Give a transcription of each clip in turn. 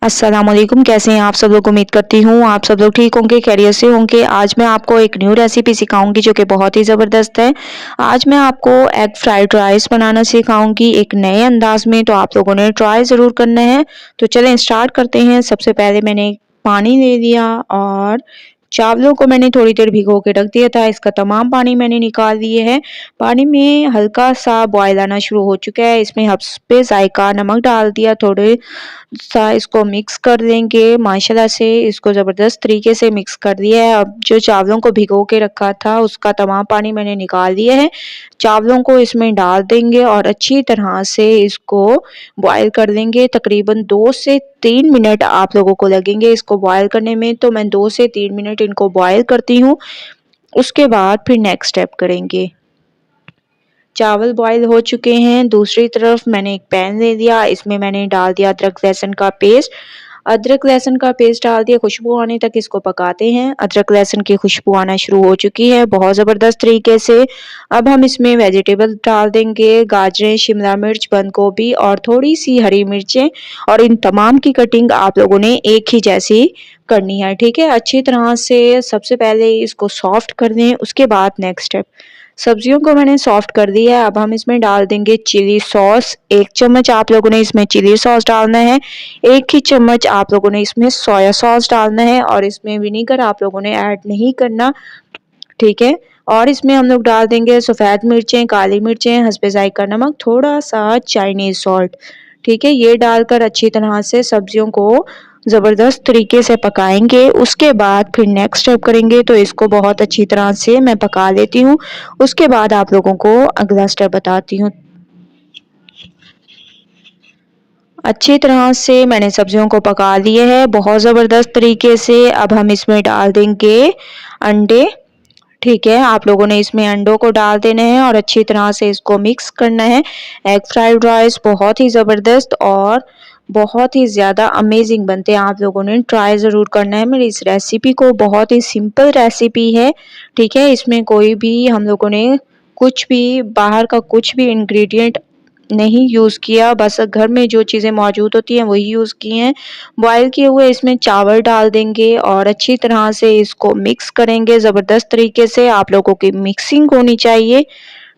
अस्सलामुअलैकुम, कैसे हैं आप सब लोग। उम्मीद करती हूँ आप सब लोग ठीक होंगे, खैरियत से होंगे। आज मैं आपको एक न्यू रेसिपी सिखाऊंगी जो कि बहुत ही ज़बरदस्त है। आज मैं आपको एग फ्राइड राइस बनाना सिखाऊंगी एक नए अंदाज में, तो आप लोगों ने ट्राई ज़रूर करना है। तो चलें स्टार्ट करते हैं। सबसे पहले मैंने पानी ले लिया और चावलों को मैंने थोड़ी देर भिगो के रख दिया था। इसका तमाम पानी मैंने निकाल दिए है। पानी में हल्का सा बॉयल आना शुरू हो चुका है। इसमें हस्बे जायका नमक डाल दिया, थोड़े सा इसको मिक्स कर देंगे। माशाल्लाह से इसको ज़बरदस्त तरीके से मिक्स कर दिया है। अब जो चावलों को भिगो के रखा था उसका तमाम पानी मैंने निकाल दिया है। चावलों को इसमें डाल देंगे और अच्छी तरह से इसको बॉयल कर देंगे। तकरीबन 2 से 3 मिनट आप लोगों को लगेंगे इसको बॉयल करने में, तो मैं 2 से 3 मिनट इनको बॉयल करती हूँ। उसके बाद फिर नेक्स्ट स्टेप करेंगे। चावल बॉईल हो चुके हैं। दूसरी तरफ मैंने एक पैन ले लिया, इसमें मैंने डाल दिया अदरक लहसुन का पेस्ट। अदरक लहसुन का पेस्ट डाल दिया, खुशबू आने तक इसको पकाते हैं। अदरक लहसुन की खुशबू आना शुरू हो चुकी है बहुत ज़बरदस्त तरीके से। अब हम इसमें वेजिटेबल डाल देंगे, गाजरें, शिमला मिर्च, बंद गोभी और थोड़ी सी हरी मिर्चें, और इन तमाम की कटिंग आप लोगों ने एक ही जैसी करनी है, ठीक है। अच्छी तरह से सबसे पहले इसको सॉफ्ट कर दें, उसके बाद नेक्स्ट स्टेप। सब्जियों को मैंने सॉफ्ट कर दिया है। अब हम इसमें डाल देंगे चिली सॉस। 1 चम्मच आप लोगों ने इसमें चिली सॉस डालना है। 1 ही चम्मच आप लोगों ने इसमें सोया सॉस डालना है, और इसमें विनीगर आप लोगों ने ऐड नहीं करना, ठीक है। और इसमें हम लोग डाल देंगे सफ़ेद मिर्चें, काली मिर्चें, हस्बे जायका नमक, थोड़ा सा चाइनीज़ सॉल्ट, ठीक है। ये डालकर अच्छी तरह से सब्जियों को ज़बरदस्त तरीके से पकाएंगे। उसके बाद फिर नेक्स्ट स्टेप करेंगे, तो इसको बहुत अच्छी तरह से मैं पका लेती हूँ। उसके बाद आप लोगों को अगला स्टेप बताती हूँ। अच्छी तरह से मैंने सब्जियों को पका लिए है बहुत ज़बरदस्त तरीके से। अब हम इसमें डाल देंगे अंडे, ठीक है। आप लोगों ने इसमें अंडों को डाल देने हैं और अच्छी तरह से इसको मिक्स करना है। एग फ्राइड राइस बहुत ही ज़बरदस्त और बहुत ही ज़्यादा अमेजिंग बनते हैं। आप लोगों ने ट्राई ज़रूर करना है मेरी इस रेसिपी को। बहुत ही सिंपल रेसिपी है, ठीक है। इसमें कोई भी हम लोगों ने कुछ भी बाहर का कुछ भी इंग्रेडिएंट नहीं यूज़ किया, बस घर में जो चीज़ें मौजूद होती हैं वही यूज़ की हैं। बॉयल किए हुए इसमें चावल डाल देंगे और अच्छी तरह से इसको मिक्स करेंगे ज़बरदस्त तरीके से। आप लोगों की मिक्सिंग होनी चाहिए,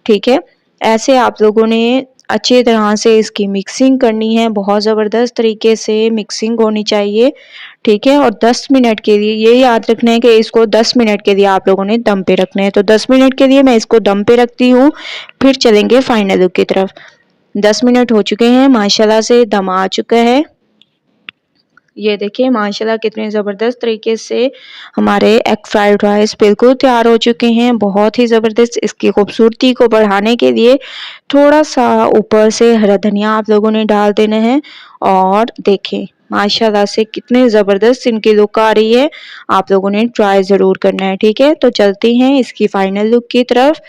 ठीक है। ऐसे आप लोगों ने अच्छी तरह से इसकी मिक्सिंग करनी है, बहुत ज़बरदस्त तरीके से मिक्सिंग होनी चाहिए, ठीक है। और 10 मिनट के लिए ये याद रखना है कि इसको 10 मिनट के लिए आप लोगों ने दम पे रखना है। तो 10 मिनट के लिए मैं इसको दम पे रखती हूँ, फिर चलेंगे फाइनल लुक की तरफ। 10 मिनट हो चुके हैं, माशाल्लाह से दम आ चुका है। ये देखिए माशाल्लाह कितने ज़बरदस्त तरीके से हमारे एग फ्राइड राइस बिल्कुल तैयार हो चुके हैं, बहुत ही ज़बरदस्त। इसकी खूबसूरती को बढ़ाने के लिए थोड़ा सा ऊपर से हरा धनिया आप लोगों ने डाल देना है। और देखें माशाल्लाह से कितने ज़बरदस्त इनकी लुक आ रही है। आप लोगों ने ट्राई ज़रूर करना है, ठीक है। तो चलते हैं इसकी फाइनल लुक की तरफ।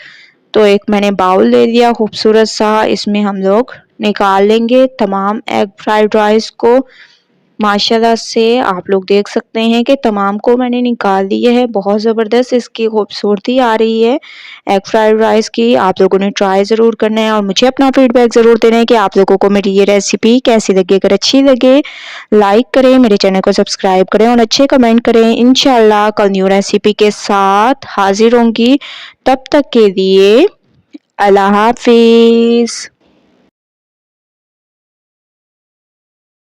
तो एक मैंने बाउल ले लिया खूबसूरत सा, इसमें हम लोग निकाल लेंगे तमाम एग फ्राइड राइस को। माशाल्लाह से आप लोग देख सकते हैं कि तमाम को मैंने निकाल दिए है। बहुत ज़बरदस्त इसकी खूबसूरती आ रही है एग फ्राइड राइस की। आप लोगों ने ट्राई ज़रूर करना है और मुझे अपना फीडबैक ज़रूर देना है कि आप लोगों को मेरी ये रेसिपी कैसी लगी। अगर अच्छी लगे लाइक करें, मेरे चैनल को सब्सक्राइब करें और अच्छे कमेंट करें। इंशाल्लाह कल न्यू रेसिपी के साथ हाजिर होंगी। तब तक के लिए अल्लाह हाफिज़।